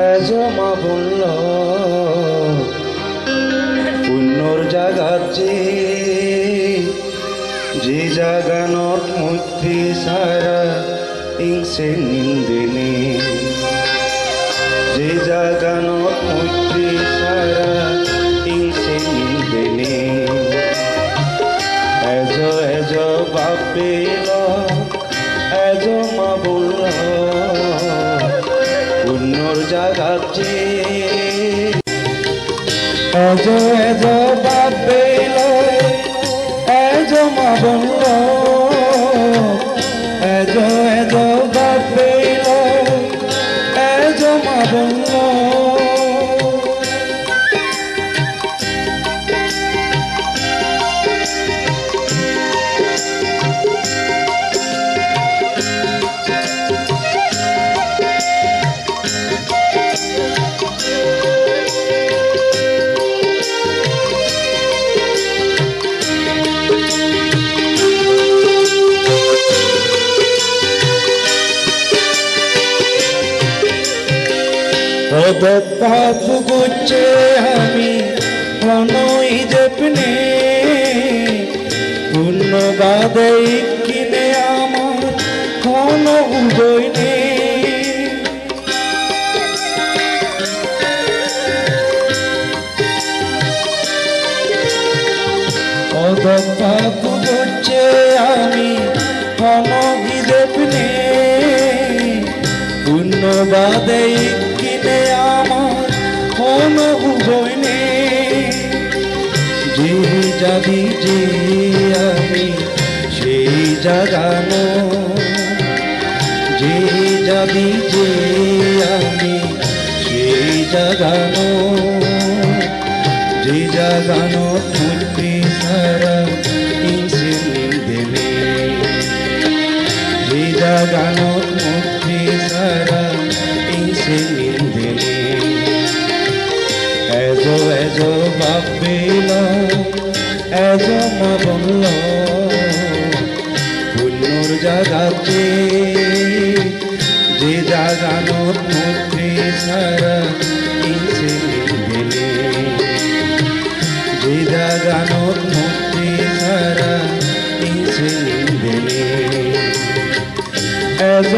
Asthma বলল পুণ্যর জাগাত যে জাগানত মৈত্রী সারা ইংসে নিন্দিনী যে জাগানত মৈত্রী সারা ইংসে নিন্দিনী এজ বাপিল এজমা বলল পুণ্যর জাগাত এজ বাপিল এজমা বলল এজ বাপিল এজমা বলল পাপ গুচ্ছে আমি ঘনই জপনে পূর্ণ বাদে কিনে আমার ঘন উদয়নে পাপ গুচ্ছে আমি ঘন জপনে পূর্ণ বাদে কিনে আমার কোন উভয়নে যে যাবি যে আমি সেই জাগানো যে যাবি যে আমি সেই জাগানো যে জাগানো মূর্তি সারা ইংসে নিন্দেনে যে জাগানো মূর্তি সারা ইংসে নিন্দেনে এজ বাপিল এজমা বলল পুণ্যর জাগাত যে জাগানত মূর্তি সারা ইংসে নিন্দেনে যে জাগানত মূর্তি সারা ইংসে নিন্দেনে এজ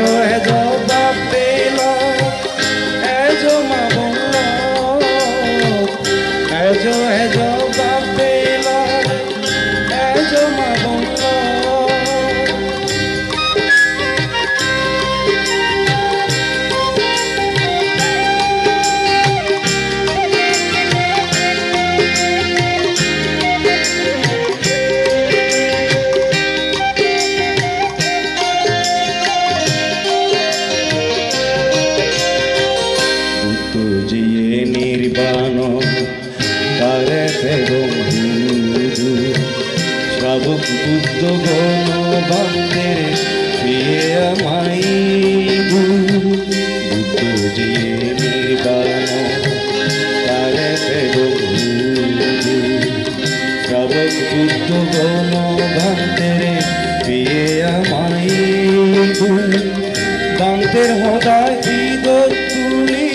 বাপিল এজমা বলল এজ বাপিল এজমা বলল নির্বাণ তারে হিন্দু শ্রাবক বুদ্ধ গণ বান্দের প্রিয়ে আমাই বুদ্ধ যে নির্বাণ তারে হিন্দু শ্রাবক বুদ্ধ গণ বান্দের প্রিয়ে আমাই বান্দের হদায় ঈদ তুলি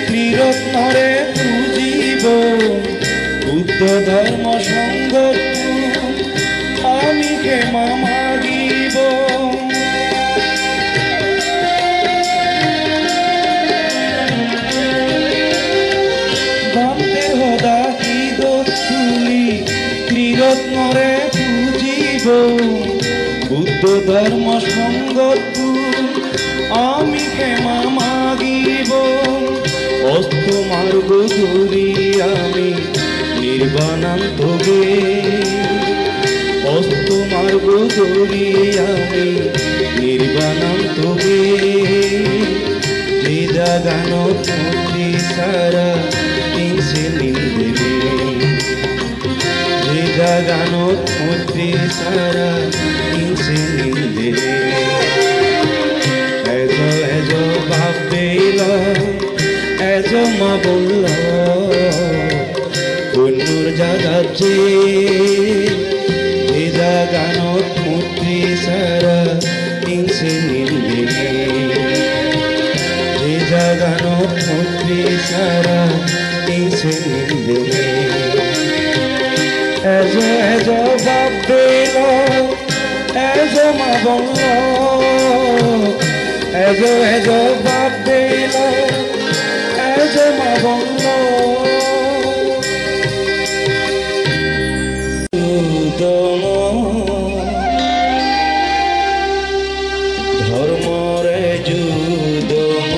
ত্রিরত্নরে পুজিব বুদ্ধ ধর্ম সঙ্গ আমি ক্ষমা মাগিব বান্দের হদা ঈদ তুলি ত্রিরত্নরে পুজিব বুদ্ধ ধর্ম সঙ্গ আমি ক্ষমা মাগিব অস্ত মার্গ ধরি আমি নির্বাণান্ত গে অস্ত মার্গ ধরি আমি নির্বাণান্ত গে যে জাগানত মূর্তি সারা ইংসে নিন্দেনে যে জাগানত মূর্তি সারা ইংসে নিন্দেনে এজ বাপিল এজমা বলল পুণ্যর জাগাত যে জাগানত মূর্তি সারা ইংসে নিন্দেনে যে জাগানত মৈত্রী সারা নিছে নিন্দে এজো এজো বাপ দিল এজো মা বলল এজো এজো বাপ দিল এজো মা বলল ধর্মরে যুদম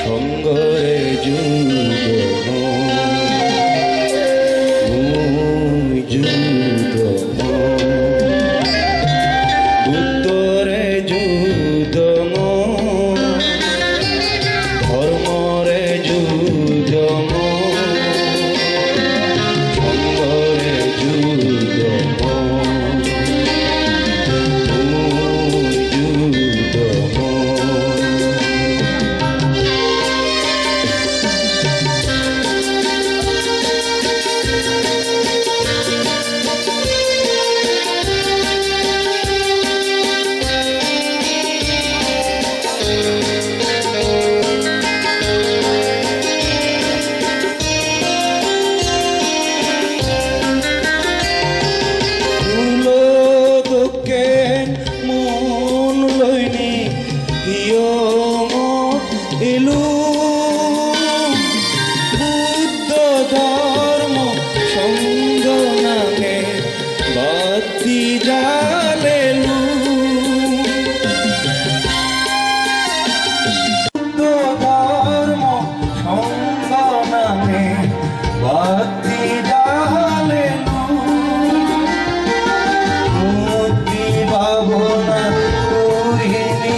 সঙ্গরে যুদম যুদম বুদ্ধরে যুদম ধর্মরে যুদম সঙ্গরে যুদম ইলু বুদ্ধ ধর্ম সঙ্গ নামে বাতি জ্বালেলু বুদ্ধ ধর্ম সঙ্গ নামে বাতি জ্বালেলু মুক্তি ভাবনা করিনি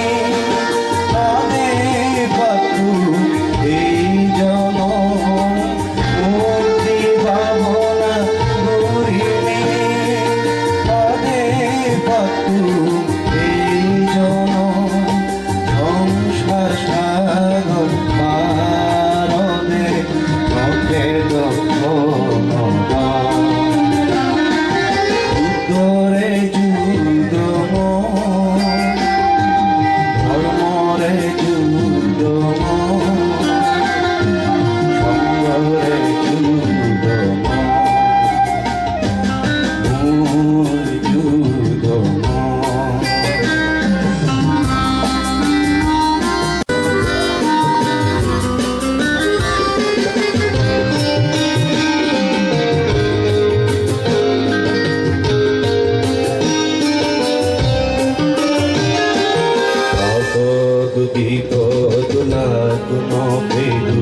বিপদ লাগুন পেরু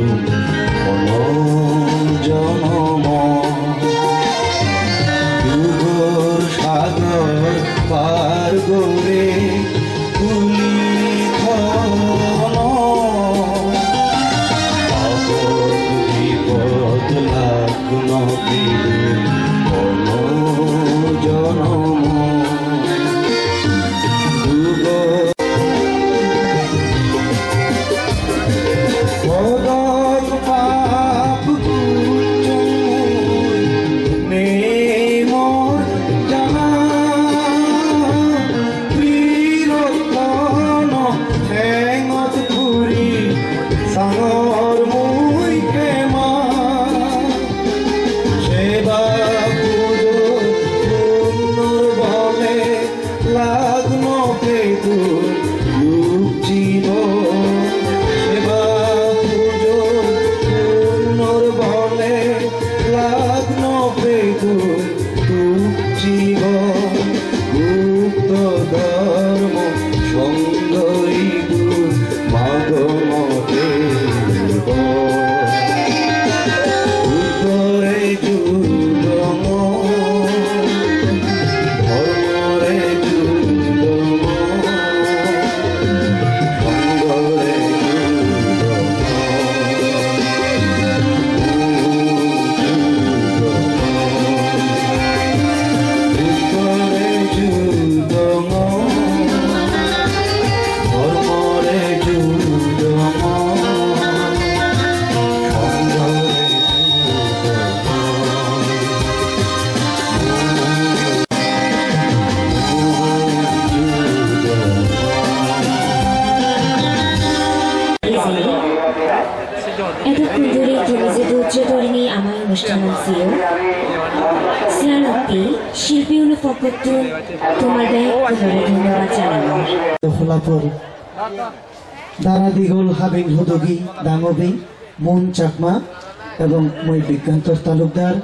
জনম দুগর সাগর পার গরে তুলি বিপদ লাগুন পেরু জনম দুগর এতক্ষণ ধরে তুমি যে ধৈর্য ধরে নিয়ে আমার অনুষ্ঠান ছিল স্যারকে শিল্পী অনুপক্ষত্ব তোমার ব্যক্তিগত ধন্যবাদ জানানো ফলাফল দারা দিগল হাবিল হুদগি দাঙবি মন চাকমা এবং মই বিজ্ঞান্তর তালুকদার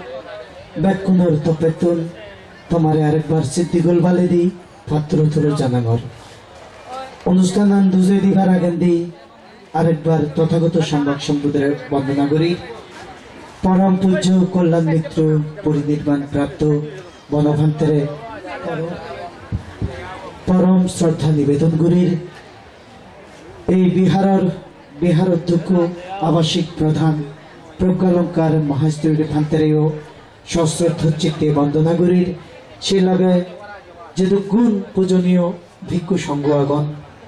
ব্যাকুণর তপেতুন তোমারে আরেকবার সিদ্দিগুল বালেদি পাত্র তুলো জানাগর অনুষ্ঠান দুজে দিবার আগেন্দি আরেকবার তথাগত সংবাদ সম্প্রদায়ের বন্দনা করি পরম পূজ্য কল্যাণ মিত্র পরিনির্বাণ প্রাপ্ত বনভান্তের পরম শ্রদ্ধা নিবেদন করির এই বিহার অধ্যক্ষ আবাসিক প্রধান প্রজ্ঞালঙ্কার মহাস্ত্রীর ভান্তেরেও সশ্রদ্ধ চিত্তে বন্দনা করির সে লাগে যেহেতু গুণ পূজনীয় ভিক্ষু সংঘ আগন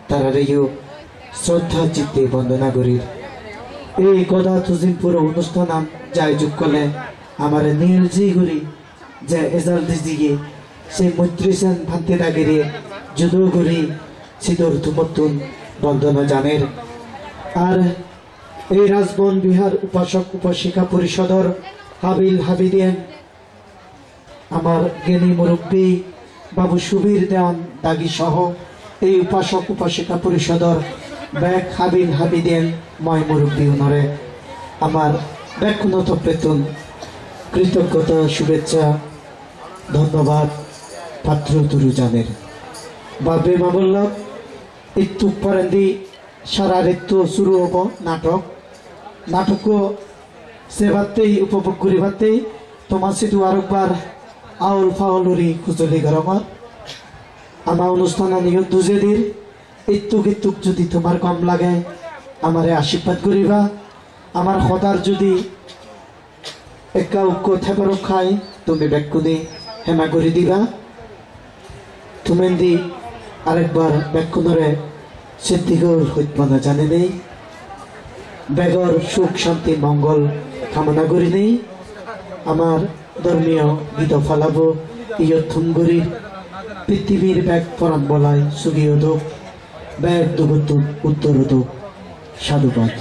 তারারেও শ্রদ্ধা চিত্তে বন্দনা করির এই গদা তুজিমপুর অনুষ্ঠান যাই যোগ করলে আমার নীলজি গুরি যে এজাল দিদিকে সেই মৈত্রী সেন ভান্তে দাগিরে যুদো গুরি সিদর তুমতুন বন্দনা জানের আর এই রাজবন বিহার উপাসক উপাসিকা পরিষদর হাবিল হাবিদিয়ান আমার জ্ঞানী মুরব্বী বাবু সুবীর দেওয়ান দাগি সহ এই উপাসক উপাসিকা পরিষদর ব্যাক হাবিল হাবিদিয়ান ময় মুরব্বী উনরে আমার ব্যাকুণত প্রেতন কৃতজ্ঞতা শুভেচ্ছা ধন্যবাদ পাত্র তুরু জানের বাবে মা বললাম একটু পরেন্দি সারা ঋতু শুরু হব নাটক সেবাতেই উপভোগ করিবাতেই তোমার সিধু আরেকবার আউল ফাউলুরি খুঁজলি গরমত আমার অনুষ্ঠান নিয়ত দুজে দির ইত্যুক যদি তোমার কম লাগে আমারে আশীর্বাদ করিবা আমার সদার যদি একা উক্ক থেপর খাই তুমি ব্যাকুনি হেমা করে দিবা তুমি দি আরেকবার ব্যাকুনরে সিদ্ধিগর হইতমানা জানে নেই বেগর সুখ শান্তি মঙ্গল কামনা করি নেই আমার ধর্মীয় গীত ফালাবো ইয়থুমগরির পৃথিবীর ব্যাগ পরাণ বলায় সুগীয় দোক ব্যাগ দুগুত উত্তর দোক সাধুবাদ।